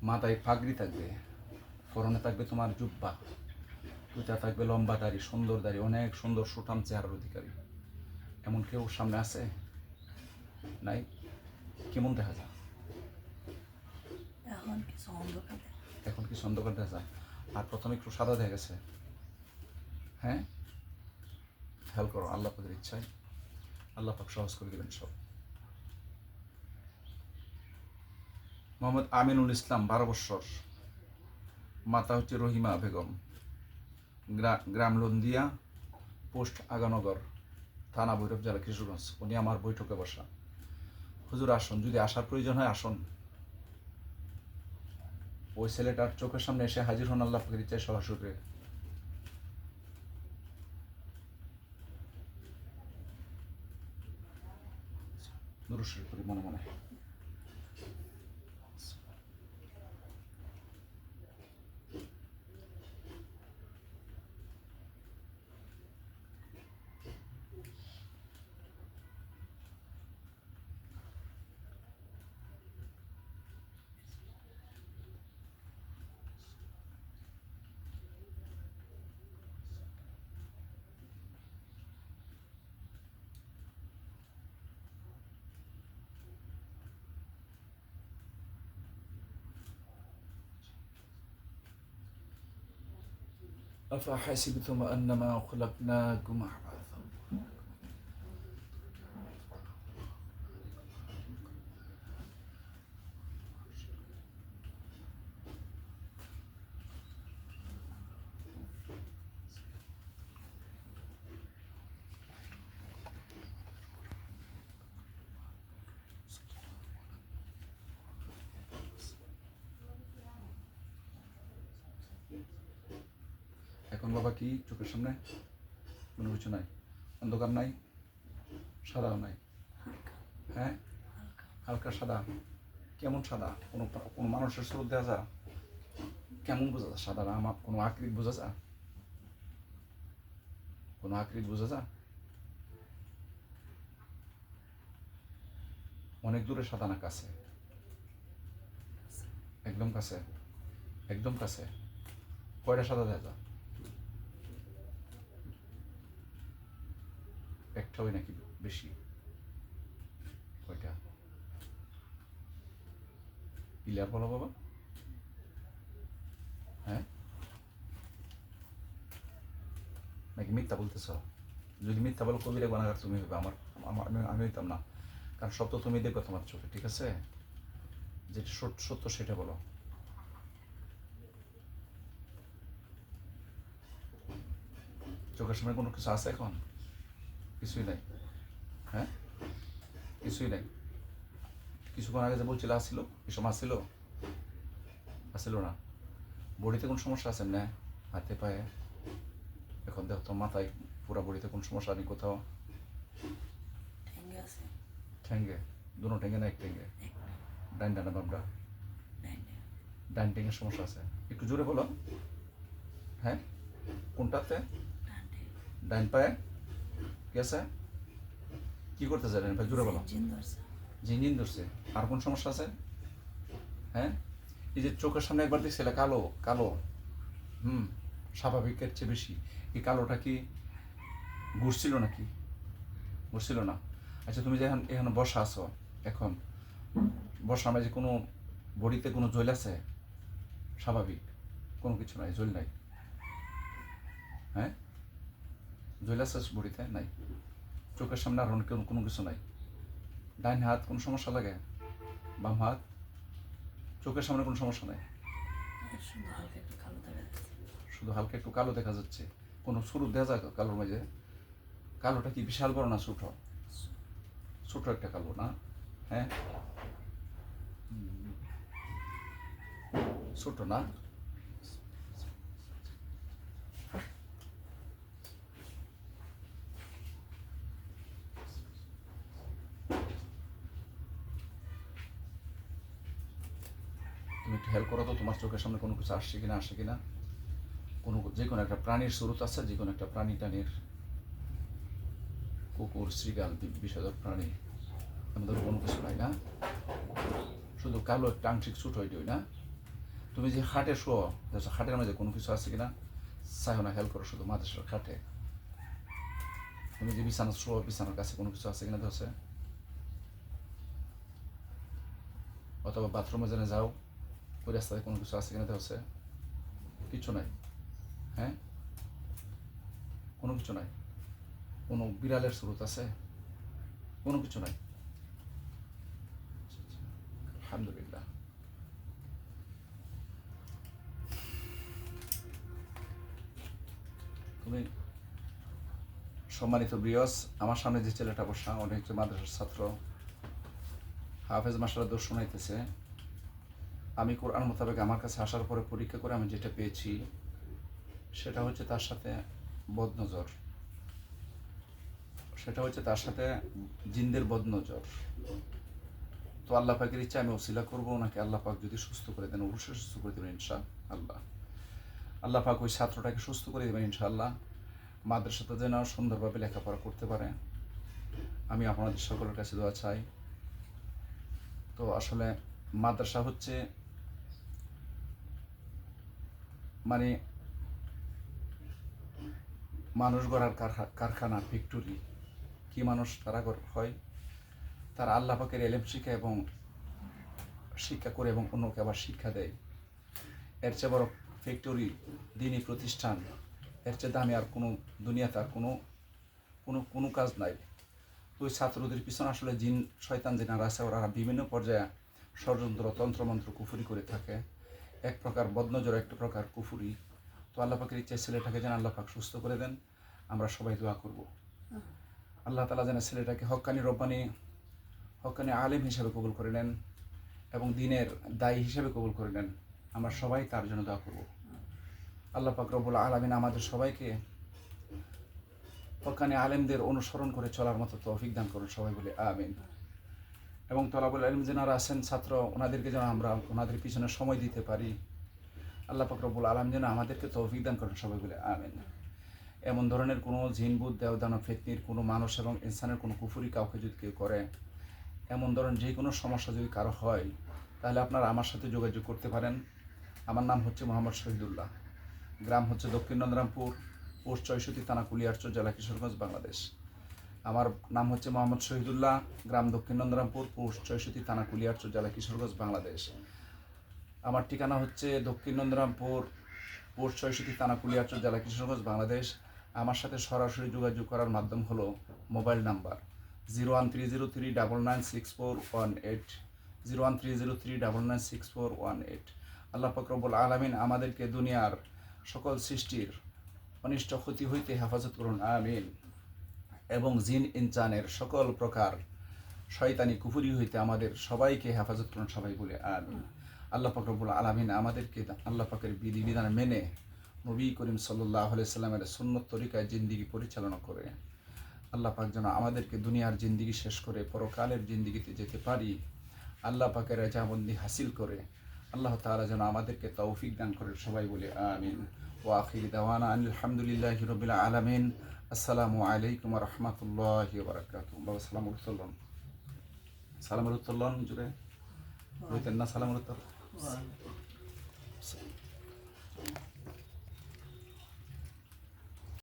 মাথায় পাগড়ি থাকবে, পরনে থাকবে তোমার জুব্বা, তুইটা থাকবে লম্বা দাড়ি, সুন্দর দাড়ি, অনেক সুন্দর সুঠাম চেহারার অধিকারী। এমন কেউ সামনে আছে? নাই? কেমন দেখা যায়? এখন কি অন্ধকার দেখা যায়? আর প্রথমে একটু সাদা দেখা গেছে। হ্যাঁ, খেয়াল করো, আল্লাহ পাকের ইচ্ছায় আল্লাহ পাক সহজ করে দেবেন সব। মোহাম্মদ আমিনুল ইসলাম, 12 বৎসর, মাতা হচ্ছে রহিমা বেগম, গ্রাম লন্দিয়া, পোস্ট আগানগর, থানা ভৈরব, জেলা কিশোরগঞ্জ। উনি আমার বৈঠকে বসা। হুজুর আসুন, যদি আসার প্রয়োজন হয় আসুন। ওই ছেলেটার চোখের সামনে এসে হাজির হন আল্লাহ পাকের ইচ্ছায় সরাসরি। দুরূদ শরীফ পড়ি মনে মনে। أفحسبتم أنما خلقناكم عبثا এখন বাবা কি চোখের সামনে কোনো কিছু নাই, অন্ধকার নাই, সাদাও নাই? হ্যাঁ, হালকা সাদা। কেমন সাদা? কোনো কোনো মানুষের স্রোত দেওয়া যা? কেমন বোঝা যায় সাদা? আমার কোনো আকৃতি বোঝা যা? কোনো আকৃতি বোঝা যা? অনেক দূরে সাদা না কাছে? একদম কাছে, একদম কাছে। কয়টা সাদা দেওয়া যা? একটা হয় নাকি বেশি? কয়টা? ক্লিয়ার বলো বাবা। হ্যাঁ, নাকি মিথ্যা বলতেছ? যদি মিথ্যা বলো কবিরা গুনাহগার তুমি হবে, আমি হইতাম না। কারণ সত্য তুমি দেখবে তোমার চোখে, ঠিক আছে? যেটা সত্য সেটা বলো। চোখের সামনে কোনো কিছু আছে এখন? কিছুই নাই। হ্যাঁ, কিছুই নাই। কিছুক্ষণ আগে যে বলছিল আসছিল, এসব আসছিল? আসছিল না? বডিতে কোন সমস্যা আছে না? হাতে পায়ে? এখন দেখো তো মাথায়, পুরা বডিতে কোন সমস্যা নেই কোথাও? ঠ্যাঙ্গে? দুনো ঠ্যাঙ্গে না এক ঠ্যাঙ্গে? ডাইন ডানা বামটা? ডাইন ঠ্যাঙ্গের সমস্যা আছে? একটু জোরে বলো। হ্যাঁ, কোনটাতে? ডাইন পায়ে কি আছে? কি করতেছে ডাইন পায়ে? জোরে বলো। ঝিনঝিন ধরছে। আর কোন সমস্যা আছে? হ্যাঁ, এই যে চোখের সামনে একবার দেখছিলে কালো কালো, স্বাভাবিকের চেয়ে বেশি, এই কালোটা কি ঘুরছিল নাকি? ঘুরছিল না? আচ্ছা, তুমি যে এখানে বসা আছো, এখন বসা আমরা যে কোনো বডিতে কোনো জল আছে? স্বাভাবিক কোনো কিছু নাই, জল নাই? হ্যাঁ, জল আছে বডিতে? নাই। চোখের সামনে আর কোনো কিছু নাই? ডাইন হাত কোনো সমস্যা লাগে? বাম হাত? চোখের সামনে কোনো সমস্যা নাই? শুধু হালকা একটু কালো দেখা যাচ্ছে। কোনো শুরু দেখা যায় কালোর মাঝে? কালোটা কি বিশাল বড় না ছোট? ছোট একটা কালো না? হ্যাঁ, ছোট না? তুমি একটু হেল্প করো তো, তোমার চোখের সামনে কোনো কিছু আসছে কিনা, আসে কিনা? যে কোনো একটা প্রাণীর স্রোত আছে? যে কোনো একটা প্রাণী টানির? কুকুর, শ্রীগাল, বিষধর প্রাণী, আমাদের কোনো কিছু নাই না? শুধু কালো একটা আংশিক ছোট হইতে না? তুমি যে খাটে শোও, খাটের মাঝে কোনো কিছু আছে কিনা চাইও না, হেল্প করো শুধু মাদ্রাসার খাটে। তুমি যে বিছানা শোও, বিছানার কাছে কোনো কিছু আছে কিনা ধরছে, অথবা বাথরুমে যেন যাও, ওই রাস্তায় কোনো কিছু আছে কিনা ধরছে, কিছু নাই। হ্যাঁ, কোনো কিছু নাই। কোনো বিড়ালের স্রোত আছে, কোনো কিছু নাই। আলহামদুলিল্লাহ। তুমি সম্মানিত ব্রিয়স, আমার সামনে যে ছেলেটা বসা, উনি হচ্ছে মাদ্রাসার ছাত্র, হাফেজ মাস্টার দোষ শোনাইতেছে। আমি কোরআন মোতাবেক আমার কাছে আসার পরে পরীক্ষা করে আমি যেটা পেয়েছি সেটা হচ্ছে তার সাথে বদনজর, সেটা হচ্ছে তার সাথে জিনদের বদনজর। তো আল্লাহ পাকের ইচ্ছা আমি ওসিলা করবো, নাকি আল্লাহ পাক যদি সুস্থ করে দেন অবশ্যই সুস্থ করে দেবেন ইনশাআল্লাহ। আল্লাহ পাক ওই ছাত্রটাকে সুস্থ করে দেবেন ইনশাআল্লাহ, মাদ্রাসাতে যেন সুন্দরভাবে লেখাপড়া করতে পারে। আমি আপনাদের সকলের কাছে দোয়া চাই। তো আসলে মাদ্রাসা হচ্ছে মানে মানুষ গড়ার কারখানা, ফ্যাক্টরি। কি মানুষ তারা হয়, তারা আল্লাহ পাকের এলেম শিক্ষা এবং শিক্ষা করে এবং অন্যকে আবার শিক্ষা দেয়। এর চেয়ে বড় ফ্যাক্টরি, দিনী প্রতিষ্ঠান, এর চেয়ে দামি আর কোনো দুনিয়াতে আর কোনো কোনো কোনো কাজ নাই। তো ওই ছাত্রদের পিছনে আসলে জিন শয়তান যিনারা আছে, ওরা বিভিন্ন পর্যায়ে ষড়যন্ত্র, তন্ত্রমন্ত্র, কুফুরি করে থাকে। এক প্রকার বদনজর, একটা প্রকার কুফুরি। তো আল্লাহ পাকের ইচ্ছায় ছেলেটাকে যেন আল্লাহ পাক সুস্থ করে দেন, আমরা সবাই দোয়া করব। আল্লাহ তাআলা যেন ছেলেটাকে হক্কানি রব্বানি, হক্কানি আলেম হিসেবে কবুল করে নেন এবং দিনের দায়ী হিসেবে কবুল করে নেন। আমরা সবাই তার জন্য দোয়া করব। আল্লাহ পাক রব্বুল আলামিন আমাদের সবাইকে হক্কানি আলেমদের অনুসরণ করে চলার মতো তৌফিক দান করুন, সবাই বলে আমিন। এবং তলাবুল ইলম যারা আছেন ছাত্র, ওনাদেরকে যেন আমরা ওনাদের পিছনে সময় দিতে পারি। আল্লাহ পাক রব্বুল আলামিন যেন আমাদেরকে তৌফিক দান করেন, সবাই বলে আমিন। এমন ধরনের কোনো জিনবুত, দেওদানব, ফিতনির কোনো মানুষ এবং ইনসানের কোনো কুফুরি কাউকে যদি কেউ করে, এমন ধরনের যে কোনো সমস্যা যদি কারো হয়, তাহলে আপনারা আমার সাথে যোগাযোগ করতে পারেন। আমার নাম হচ্ছে মোহাম্মদ শহীদুল্লাহ, গ্রাম হচ্ছে দক্ষিণ নন্দরামপুর, পোস্ট 64, থানা কুলিয়ারচর, জেলা কিশোরগঞ্জ, বাংলাদেশ। আমার নাম হচ্ছে মোহাম্মদ শহীদুল্লাহ, গ্রাম দক্ষিণ নন্দরামপুর, পোস্ট 64, থানা কুলিয়ারচর, জেলা কিশোরগঞ্জ, বাংলাদেশ। আমার ঠিকানা হচ্ছে দক্ষিণ নন্দরামপুর, পোস্ট 64, থানা কুলিয়ারচর, জেলা কিশোরগঞ্জ, বাংলাদেশ। আমার সাথে সরাসরি যোগাযোগ করার মাধ্যম হলো মোবাইল নাম্বার 01303996418, 01303996418। আল্লাহ পাক রব্বুল আলামিন আমাদেরকে দুনিয়ার সকল সৃষ্টির অনিষ্ট ক্ষতি হইতে হেফাজত করুন, আমিন। এবং জিন ইনসানের সকল প্রকার শয়তানি কুফুরি হইতে আমাদের সবাইকে হেফাজত করুন, সবাই বলে আমিন। আল্লাহ পাক রব্বুল আলামিন আমাদেরকে আল্লাহ পাকের বিধিবিধান মেনে নবী করিম সাল্লাল্লাহু আলাইহি সাল্লামের সুন্নত তরিকায় জিন্দিগি পরিচালনা করে আল্লাহ পাক যেন আমাদেরকে দুনিয়ার জিন্দিগি শেষ করে পরকালের জিন্দিগিতে যেতে পারি। আল্লাহ পাকের রেজামন্দি হাসিল করে আল্লাহ তাআলা যেন আমাদেরকে তৌফিক দান করেন, সবাই বলে আমিন। ওয়া আখির দাওয়ানা আলহামদুলিল্লাহি রাব্বিল আলামিন। আসসালামু আলাইকুম ওয়া রাহমাতুল্লাহি ওয়া বারাকাতুহু। বাবা সালামুর উত্তোলন, সালামের উত্তোলন জুড়ে হইতেন না, সালামের উত্তোলন।